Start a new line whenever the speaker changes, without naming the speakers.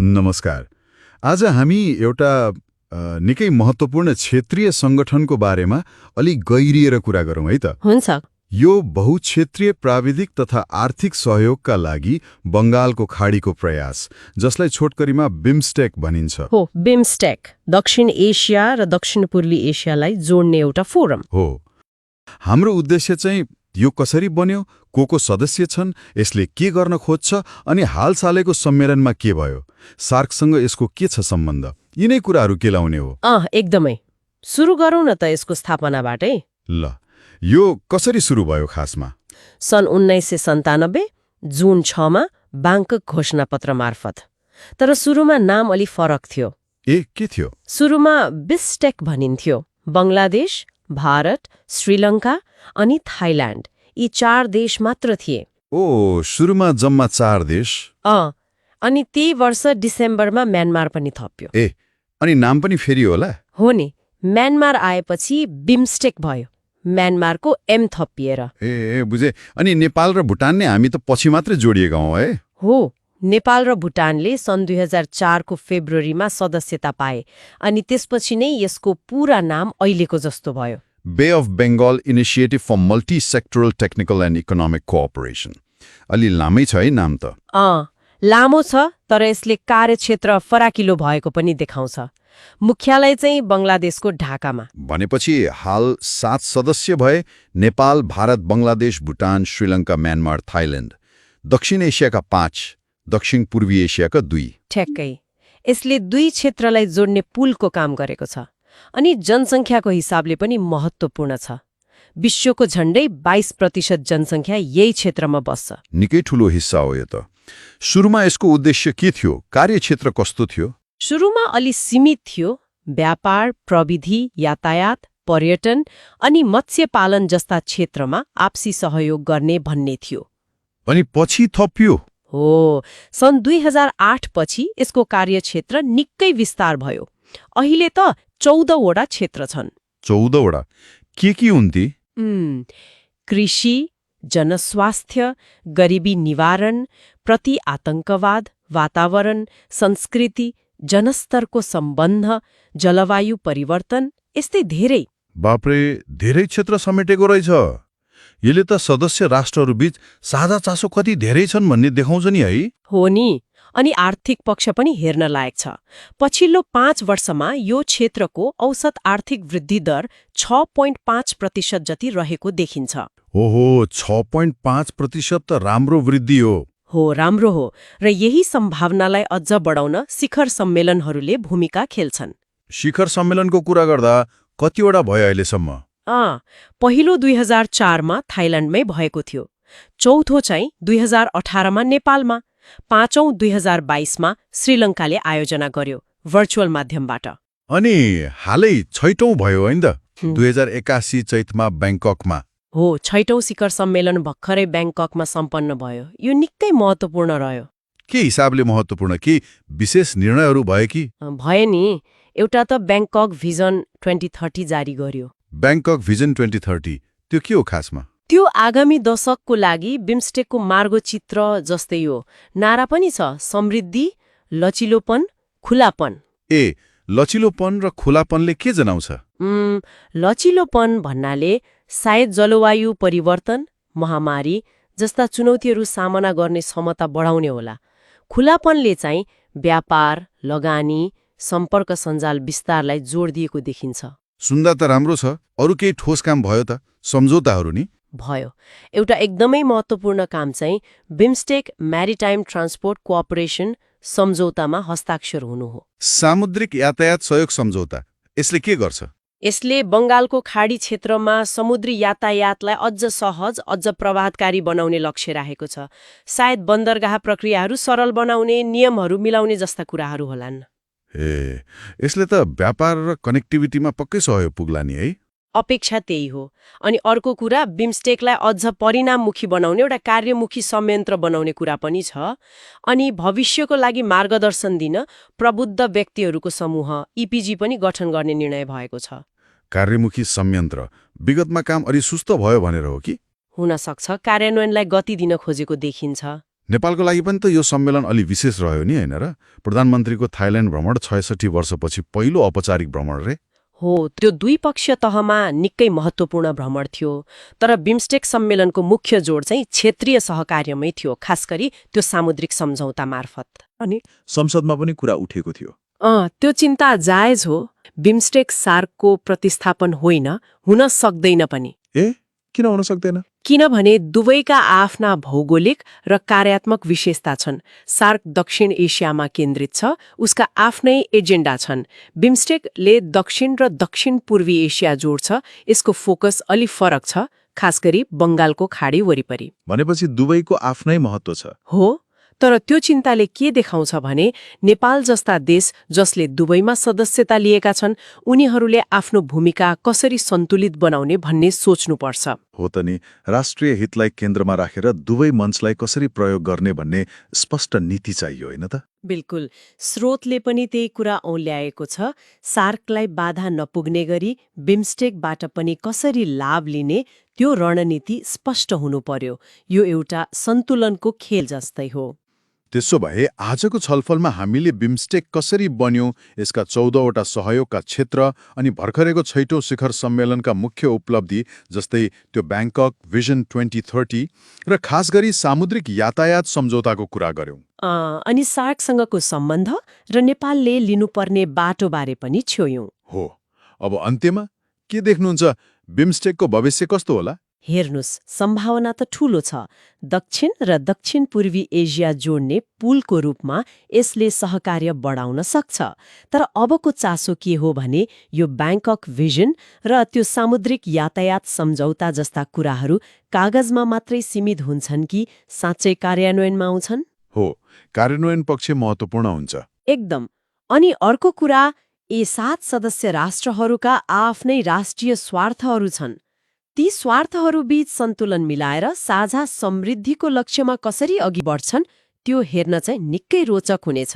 नमस्कार। आज हामी एउटा निकै महत्त्वपूर्ण क्षेत्रीय सङ्गठनको बारेमा अलि गहिरिएर कुरा गरौँ है त।
हुन्छ।
यो बहुक्षेत्रीय प्राविधिक तथा आर्थिक सहयोगका लागि बङ्गालको खाडीको प्रयास, जसलाई छोटकरीमा बिम्स्टेक भनिन्छ।
हो, बिम्स्टेक दक्षिण एसिया र दक्षिण पूर्वी एसियालाई जोड्ने एउटा फोरम
हो। हाम्रो उद्देश्य चाहिँ यो कसरी बन्यो, को सदस्य छन्, यसले के गर्न खोज्छ अनि हालसालैको सम्मेलनमा के भयो, सार्कसँग यसको के छ सम्बन्ध, यिनै कुराहरू केलाउने हो।
एकदमै। सुरु गरौँ न त यसको स्थापनाबाटै।
ल, यो कसरी सुरु भयो खासमा?
सन् 1997 जुन 6 मा ब्याङ्कक घोषणापत्र मार्फत। तर सुरुमा नाम अलि फरक थियो।
के थियो?
सुरुमा बिस्टेक भनिन्थ्यो। बङ्गलादेश, भारत, श्रीलङ्का अनि थाइल्याण्ड, यी 4 देश मात्र थिए।
सुरुमा जम्मा 4 देश।
अनि त्यही वर्ष डिसेम्बरमा म्यानमार पनि थप्यो।
अनि नाम पनि फेरि होला?
हो नि, म्यानमार आएपछि बिम्स्टेक भयो, म्यानमारको एम थपिएर।
बुझे। अनि नेपाल र भुटानले हामी त पछि मात्रै जोडिएका हौँ है?
हो, नेपाल र भुटानले सन् 2004 को फेब्रुअरीमा सदस्यता पाए अनि त्यसपछि नै यसको पूरा नाम अहिलेको जस्तो भयो।
Bay of Bengal Initiative for Multi Sectoral Technical and Economic Cooperation. अलि लामै छ है नाम त।
लामो छ, तर यसले कार्यक्षेत्र फराकिलो भएको पनि देखाउँछ। मुख्यालय चाहिँ बङ्गलादेशको ढाकामा। भनेपछि
हाल 7 सदस्य भए: नेपाल, भारत, बङ्गलादेश, भुटान, श्रीलङ्का, म्यानमार, थाइल्याण्ड। दक्षिण एसियाका 5, दक्षिण पूर्वी एसियाका 2।
ठ्याक्कै। यसले 2 क्षेत्रलाई जोड्ने पुलको काम गरेको छ अनि जनसङ्ख्याको हिसाबले पनि महत्त्वपूर्ण छ। विश्वको झण्डै 22% जनसङ्ख्या यही क्षेत्रमा बस्छ।
निकै ठूलो हिस्सा हो यो त। सुरुमा यसको उद्देश्य के थियो? कार्यक्षेत्र कस्तो थियो?
सुरुमा अलि सीमित थियो। व्यापार, प्रविधि, यातायात, पर्यटन अनि मत्स्य पालन जस्ता क्षेत्रमा आपसी सहयोग गर्ने भन्ने थियो।
अनि पछि थपियो?
हो, सन् 2008 पछि यसको कार्यक्षेत्र निकै विस्तार भयो। अहिले त 14 वटा क्षेत्र छन्।
14 वटा? के हुन् ती?
कृषि, जनस्वास्थ्य, गरिबी निवारण, प्रति आतंकवाद, वातावरण, संस्कृति, जनस्तरको सम्बन्ध, जलवायु परिवर्तन, यस्तै धेरै।
बाप्रे, धेरै क्षेत्र समेटेको रहेछ। यसले त सदस्य राष्ट्रहरूबीच साझा चासो कति धेरै छन् भन्ने देखाउँछ नि है?
हो नि। अनि आर्थिक पक्ष पनि हेर्न लायक छ। पछिल्लो 5 वर्षमा यो क्षेत्रको औसत आर्थिक वृद्धि दर 6.5% जति रहेको देखिन्छ।
ओहो, 6.5% त राम्रो वृद्धि हो।
हो, राम्रो हो। र यही सम्भावनालाई अझ बढाउन शिखर सम्मेलनहरूले भूमिका खेल्छन्।
शिखर सम्मेलनको कुरा गर्दा कतिवटा भयो अहिलेसम्म?
पहिलो 2004 मा थाइल्याण्डमै भएको थियो। चौथो चाहिँ 2018 मा नेपालमा। पाँचौं 2022 मा श्रीलङ्काले आयोजना गर्यो, भर्चुअल माध्यमबाट।
अनि हालै 6औं भयो हैन त, 2081 चैतमा ब्याङ्ककमा।
हो, 6औं शिखर सम्मेलन भर्खरै ब्याङ्ककमा सम्पन्न भयो। यो निकै महत्त्वपूर्ण रह्यो।
के हिसाबले महत्त्वपूर्ण? कि विशेष निर्णयहरू भए कि?
भए नि। एउटा त ब्याङ्कक भिजन 2030 जारी गर्यो।
ब्याङ्कक भिजन 2030 त्यो के हो खासमा?
त्यो आगामी दशकको लागि बिम्स्टेकको मार्ग चित्र जस्तै हो। नारा पनि छ: समृद्धि, लचिलोपन, खुलापन।
लचिलोपन र खुलापनले के जनाउँछ?
लचिलोपन भन्नाले सायद जलवायु परिवर्तन, महामारी जस्ता चुनौतीहरू सामना गर्ने क्षमता बढाउने होला। खुलापनले चाहिँ व्यापार, लगानी, सम्पर्क सञ्जाल विस्तारलाई जोड दिएको देखिन्छ।
सुन्दा त राम्रो छ। अरू केही ठोस काम भयो त? सम्झौताहरू नि?
भयो। एउटा एकदमै महत्त्वपूर्ण काम चाहिँ बिम्स्टेक म्यारिटाइम ट्रान्सपोर्ट कोअपरेसन सम्झौतामा हस्ताक्षर हुनु हो।
सामुद्रिक यातायात सहयोग सम्झौता। यसले के गर्छ?
यसले बङ्गालको खाडी क्षेत्रमा समुद्री यातायातलाई अझ सहज, अझ प्रभावकारी बनाउने लक्ष्य राखेको छ। सायद बन्दरगाह प्रक्रियाहरू सरल बनाउने, नियमहरू मिलाउने जस्ता कुराहरू होलान्।
यसले त व्यापार र कनेक्टिभिटीमा पक्कै सहयोग पुग्ला नि है?
अपेक्षा त्यही हो। अनि अर्को कुरा, बिम्स्टेकलाई अझ परिणाममुखी बनाउने एउटा कार्यमुखी संयन्त्र बनाउने कुरा पनि छ। अनि भविष्यको लागि मार्गदर्शन दिन प्रबुद्ध व्यक्तिहरूको समूह इपिजी पनि गठन गर्ने निर्णय भएको छ।
कार्यमुखी संयन्त्र विगतमा काम अलि सुस्त भयो भनेर हो कि?
हुन सक्छ, कार्यान्वयनलाई गति दिन खोजेको देखिन्छ।
नेपालको लागि पनि त यो सम्मेलन अलि विशेष रह्यो नि होइन र? प्रधानमन्त्रीको थाइल्याण्ड भ्रमण 66 वर्षपछि पहिलो औपचारिक भ्रमण रे।
हो, त्यो द्विपक्षीय तहमा निकै महत्त्वपूर्ण भ्रमण थियो। तर बिम्स्टेक सम्मेलनको मुख्य जोड चाहिँ क्षेत्रीय सहकार्यमै थियो, खास गरी त्यो सामुद्रिक सम्झौता मार्फत।
अनि संसदमा पनि कुरा उठेको थियो।
त्यो चिन्ता जायज हो। बिम्स्टेक सार्कको प्रतिस्थापन होइन, हुन सक्दैन पनि।
किन हुन सक्दैन?
किनभने दुवैका आफ्ना भौगोलिक र कार्यात्मक विशेषता छन्। सार्क दक्षिण एसियामा केन्द्रित छ, उसका आफ्नै एजेन्डा छन्। बिम्स्टेकले दक्षिण र दक्षिण पूर्वी एसिया जोड्छ, यसको फोकस अलि फरक छ, खास गरी बंगालको खाडी वरिपरि।
भनेपछि दुवैको आफ्नै महत्त्व छ।
हो, तर त्यो चिन्ताले के देखाउँछ भने नेपाल जस्ता देश जसले दुवैमा सदस्यता लिएका छन्, उनीहरूले आफ्नो भूमिका कसरी सन्तुलित बनाउने भन्ने सोच्नुपर्छ।
हो त नि, राष्ट्रिय हितलाई केन्द्रमा राखेर दुवै मञ्चलाई कसरी प्रयोग गर्ने भन्ने स्पष्ट नीति चाहियो होइन त?
बिल्कुल, स्रोतले पनि त्यही कुरा औल्याएको छ। सार्कलाई बाधा नपुग्ने गरी बिम्स्टेकबाट पनि कसरी लाभ लिने त्यो रणनीति स्पष्ट हुनु पर्यो। यो एउटा सन्तुलनको खेल जस्तै हो।
त्यसो भए आजको छलफलमा हामीले बिम्स्टेक कसरी बन्यो, यसका 14वटा सहयोगका क्षेत्र अनि भर्खरैको 6औं शिखर सम्मेलनका मुख्य उपलब्धि जस्तै त्यो ब्याङ्कक भिजन 2030 र खास गरी सामुद्रिक यातायात सम्झौताको कुरा गर्यौं।
अनि सार्कसँगको सम्बन्ध र नेपालले लिनुपर्ने बाटोबारे पनि छोयौं।
हो, अब अन्त्यमा के देख्नुहुन्छ? बिम्स्टेकको भविष्य कस्तो होला?
हेर्नुस्, सम्भावना त ठूलो छ। दक्षिण र दक्षिण पूर्वी एसिया जोड्ने पुलको रूपमा यसले सहकार्य बढाउन सक्छ। तर अबको चासो के हो भने यो ब्याङ्कक भिजन र त्यो सामुद्रिक यातायात सम्झौता जस्ता कुराहरू कागजमा मात्रै सीमित हुन्छन् कि साँच्चै कार्यान्वयनमा आउँछन्?
हो, कार्यान्वयन पक्ष महत्त्वपूर्ण हुन्छ।
एकदम। अनि अर्को कुरा, यी 7 सदस्य राष्ट्रहरूका आफ्नै राष्ट्रिय स्वार्थहरू छन्। ती स्वार्थहरूबीच सन्तुलन मिलाएर साझा समृद्धिको लक्ष्यमा कसरी अघि बढ्छन्, त्यो हेर्न चाहिँ निकै रोचक हुनेछ।